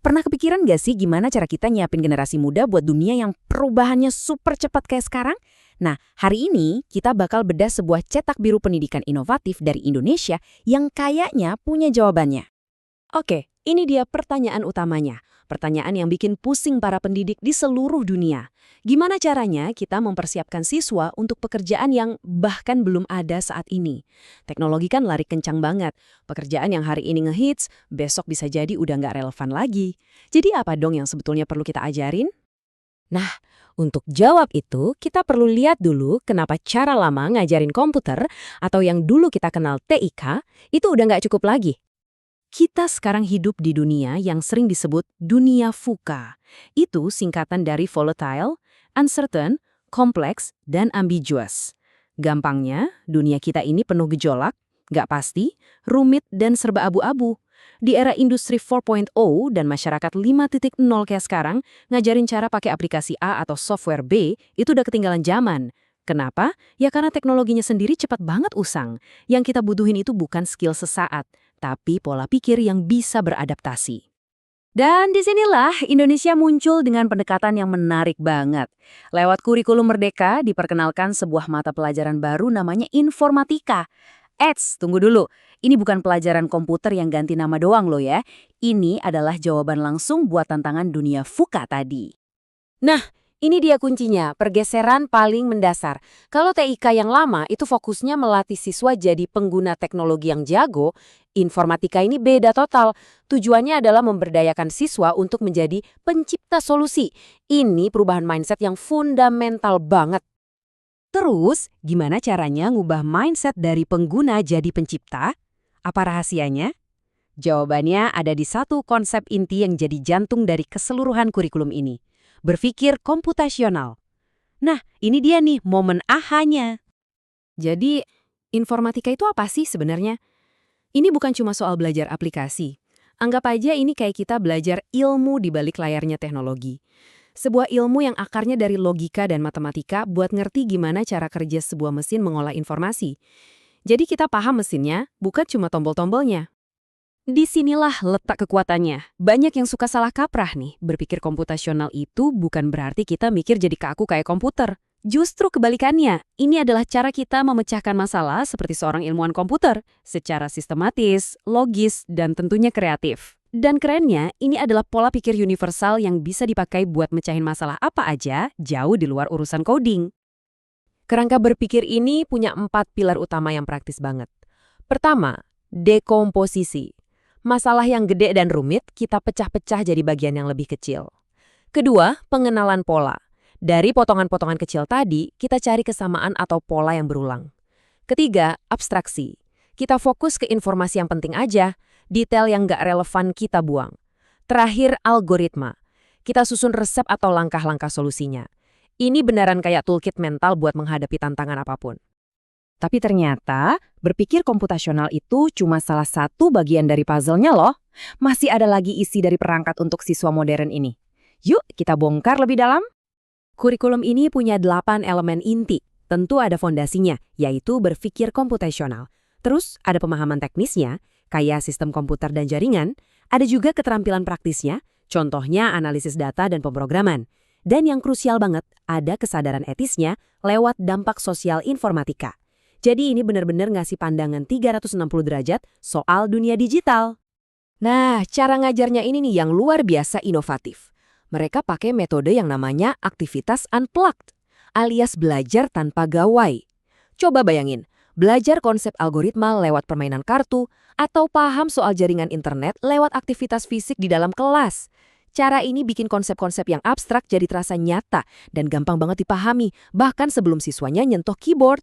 Pernah kepikiran gak sih gimana cara kita nyiapin generasi muda buat dunia yang perubahannya super cepat kayak sekarang? Nah, hari ini kita bakal bedah sebuah cetak biru pendidikan inovatif dari Indonesia yang kayaknya punya jawabannya. Oke, ini dia pertanyaan utamanya. Pertanyaan yang bikin pusing para pendidik di seluruh dunia. Gimana caranya kita mempersiapkan siswa untuk pekerjaan yang bahkan belum ada saat ini? Teknologi kan lari kencang banget. Pekerjaan yang hari ini ngehits, besok bisa jadi udah nggak relevan lagi. Jadi apa dong yang sebetulnya perlu kita ajarin? Nah, untuk jawab itu, kita perlu lihat dulu kenapa cara lama ngajarin komputer atau yang dulu kita kenal TIK itu udah nggak cukup lagi. Kita sekarang hidup di dunia yang sering disebut dunia VUCA. Itu singkatan dari volatile, uncertain, complex, dan ambiguous. Gampangnya, dunia kita ini penuh gejolak, nggak pasti, rumit, dan serba abu-abu. Di era industri 4.0 dan masyarakat 5.0 kayak sekarang, ngajarin cara pakai aplikasi A atau software B itu udah ketinggalan zaman. Kenapa? Ya karena teknologinya sendiri cepat banget usang. Yang kita butuhin itu bukan skill sesaat, tapi pola pikir yang bisa beradaptasi. Dan disinilah Indonesia muncul dengan pendekatan yang menarik banget. Lewat kurikulum Merdeka diperkenalkan sebuah mata pelajaran baru namanya informatika. Tunggu dulu. Ini bukan pelajaran komputer yang ganti nama doang loh ya. Ini adalah jawaban langsung buat tantangan dunia VUCA tadi. Nah, ini dia kuncinya, pergeseran paling mendasar. Kalau TIK yang lama itu fokusnya melatih siswa jadi pengguna teknologi yang jago, informatika ini beda total. Tujuannya adalah memberdayakan siswa untuk menjadi pencipta solusi. Ini perubahan mindset yang fundamental banget. Terus, gimana caranya ngubah mindset dari pengguna jadi pencipta? Apa rahasianya? Jawabannya ada di satu konsep inti yang jadi jantung dari keseluruhan kurikulum ini. Berpikir komputasional. Nah, ini dia nih momen ahanya. Jadi, informatika itu apa sih sebenarnya? Ini bukan cuma soal belajar aplikasi. Anggap aja ini kayak kita belajar ilmu di balik layarnya teknologi. Sebuah ilmu yang akarnya dari logika dan matematika buat ngerti gimana cara kerja sebuah mesin mengolah informasi. Jadi kita paham mesinnya, bukan cuma tombol-tombolnya. Disinilah letak kekuatannya. Banyak yang suka salah kaprah nih. Berpikir komputasional itu bukan berarti kita mikir jadi kaku kayak komputer. Justru kebalikannya, ini adalah cara kita memecahkan masalah seperti seorang ilmuwan komputer, secara sistematis, logis, dan tentunya kreatif. Dan kerennya, ini adalah pola pikir universal yang bisa dipakai buat mecahin masalah apa aja, jauh di luar urusan coding. Kerangka berpikir ini punya 4 pilar utama yang praktis banget. Pertama, dekomposisi. Masalah yang gede dan rumit kita pecah-pecah jadi bagian yang lebih kecil. Kedua, pengenalan pola. Dari potongan-potongan kecil tadi, kita cari kesamaan atau pola yang berulang. Ketiga, abstraksi. Kita fokus ke informasi yang penting aja, detail yang nggak relevan kita buang. Terakhir, algoritma. Kita susun resep atau langkah-langkah solusinya. Ini beneran kayak toolkit mental buat menghadapi tantangan apapun. Tapi ternyata, berpikir komputasional itu cuma salah satu bagian dari puzzle-nya loh. Masih ada lagi isi dari perangkat untuk siswa modern ini. Yuk, kita bongkar lebih dalam. Kurikulum ini punya 8 elemen inti. Tentu ada fondasinya, yaitu berpikir komputasional. Terus ada pemahaman teknisnya, kayak sistem komputer dan jaringan. Ada juga keterampilan praktisnya, contohnya analisis data dan pemrograman. Dan yang krusial banget, ada kesadaran etisnya lewat dampak sosial informatika. Jadi ini benar-benar ngasih pandangan 360 derajat soal dunia digital. Nah, cara ngajarnya ini nih yang luar biasa inovatif. Mereka pakai metode yang namanya aktivitas unplugged, alias belajar tanpa gawai. Coba bayangin, belajar konsep algoritma lewat permainan kartu, atau paham soal jaringan internet lewat aktivitas fisik di dalam kelas. Cara ini bikin konsep-konsep yang abstrak jadi terasa nyata dan gampang banget dipahami, bahkan sebelum siswanya nyentuh keyboard.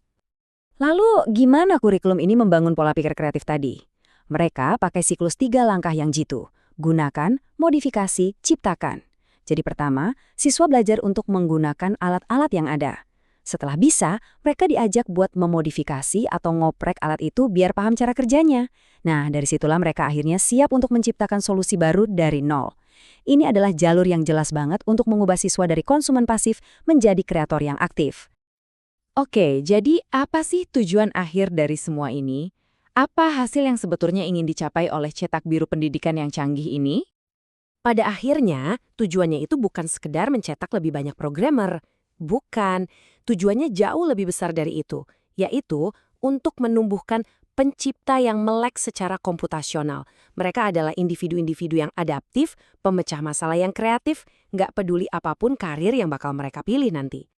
Lalu, gimana kurikulum ini membangun pola pikir kreatif tadi? Mereka pakai siklus 3 langkah yang jitu. Gunakan, modifikasi, ciptakan. Jadi pertama, siswa belajar untuk menggunakan alat-alat yang ada. Setelah bisa, mereka diajak buat memodifikasi atau ngoprek alat itu biar paham cara kerjanya. Nah, dari situlah mereka akhirnya siap untuk menciptakan solusi baru dari nol. Ini adalah jalur yang jelas banget untuk mengubah siswa dari konsumen pasif menjadi kreator yang aktif. Oke, jadi apa sih tujuan akhir dari semua ini? Apa hasil yang sebetulnya ingin dicapai oleh cetak biru pendidikan yang canggih ini? Pada akhirnya, tujuannya itu bukan sekedar mencetak lebih banyak programmer. Bukan, tujuannya jauh lebih besar dari itu, yaitu untuk menumbuhkan pencipta yang melek secara komputasional. Mereka adalah individu-individu yang adaptif, pemecah masalah yang kreatif, nggak peduli apapun karir yang bakal mereka pilih nanti.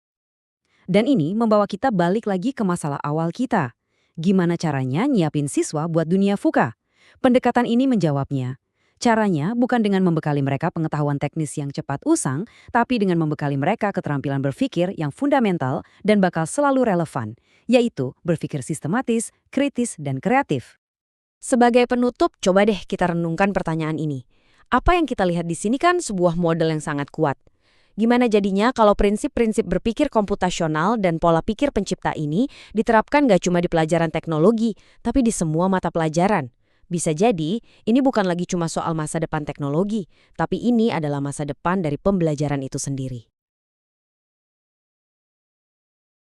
Dan ini membawa kita balik lagi ke masalah awal kita. Gimana caranya nyiapin siswa buat dunia VUCA? Pendekatan ini menjawabnya. Caranya bukan dengan membekali mereka pengetahuan teknis yang cepat usang, tapi dengan membekali mereka keterampilan berpikir yang fundamental dan bakal selalu relevan, yaitu berpikir sistematis, kritis, dan kreatif. Sebagai penutup, coba deh kita renungkan pertanyaan ini. Apa yang kita lihat di sini kan sebuah model yang sangat kuat. Gimana jadinya kalau prinsip-prinsip berpikir komputasional dan pola pikir pencipta ini diterapkan nggak cuma di pelajaran teknologi, tapi di semua mata pelajaran? Bisa jadi, ini bukan lagi cuma soal masa depan teknologi, tapi ini adalah masa depan dari pembelajaran itu sendiri.